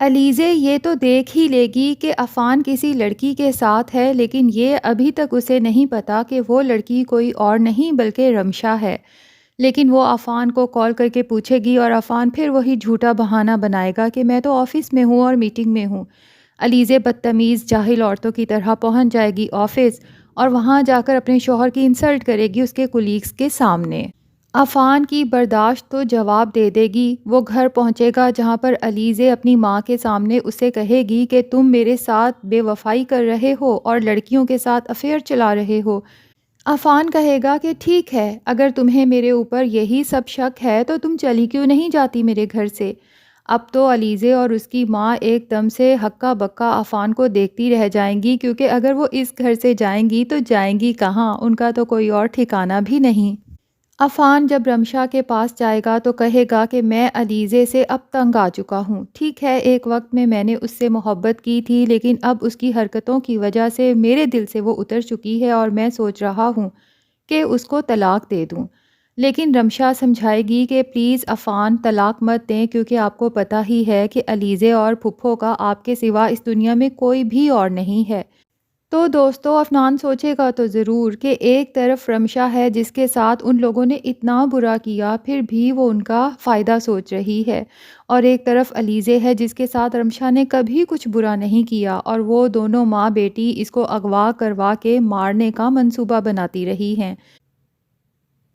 علیزے یہ تو دیکھ ہی لے گی کہ عفان کسی لڑکی کے ساتھ ہے، لیکن یہ ابھی تک اسے نہیں پتا کہ وہ لڑکی کوئی اور نہیں بلکہ رمشا ہے۔ لیکن وہ عفان کو کال کر کے پوچھے گی اور عفان پھر وہی جھوٹا بہانہ بنائے گا کہ میں تو آفس میں ہوں اور میٹنگ میں ہوں۔ علیزے بدتمیز جاہل عورتوں کی طرح پہنچ جائے گی آفس اور وہاں جا کر اپنے شوہر کی انسلٹ کرے گی اس کے کولیگز کے سامنے۔ عفان کی برداشت تو جواب دے دے گی۔ وہ گھر پہنچے گا جہاں پر علیزے اپنی ماں کے سامنے اسے کہے گی کہ تم میرے ساتھ بے وفائی کر رہے ہو اور لڑکیوں کے ساتھ افیئر چلا رہے ہو۔ عفان کہے گا کہ ٹھیک ہے، اگر تمہیں میرے اوپر یہی سب شک ہے تو تم چلی کیوں نہیں جاتی میرے گھر سے۔ اب تو علیزے اور اس کی ماں ایک دم سے ہکا بکا عفان کو دیکھتی رہ جائیں گی، کیونکہ اگر وہ اس گھر سے جائیں گی تو جائیں گی کہاں، ان کا تو کوئی اور ٹھکانہ بھی نہیں۔ عفان جب رمشا کے پاس جائے گا تو کہے گا کہ میں علیزے سے اب تنگ آ چکا ہوں۔ ٹھیک ہے، ایک وقت میں نے اس سے محبت کی تھی، لیکن اب اس کی حرکتوں کی وجہ سے میرے دل سے وہ اتر چکی ہے اور میں سوچ رہا ہوں کہ اس کو طلاق دے دوں۔ لیکن رمشا سمجھائے گی کہ پلیز عفان طلاق مت دیں، کیونکہ آپ کو پتہ ہی ہے کہ علیزے اور پھپھو کا آپ کے سوا اس دنیا میں کوئی بھی اور نہیں ہے۔ تو دوستو، عفنان سوچے گا تو ضرور کہ ایک طرف رمشا ہے جس کے ساتھ ان لوگوں نے اتنا برا کیا پھر بھی وہ ان کا فائدہ سوچ رہی ہے، اور ایک طرف علیزے ہے جس کے ساتھ رمشا نے کبھی کچھ برا نہیں کیا اور وہ دونوں ماں بیٹی اس کو اغوا کروا کے مارنے کا منصوبہ بناتی رہی ہیں۔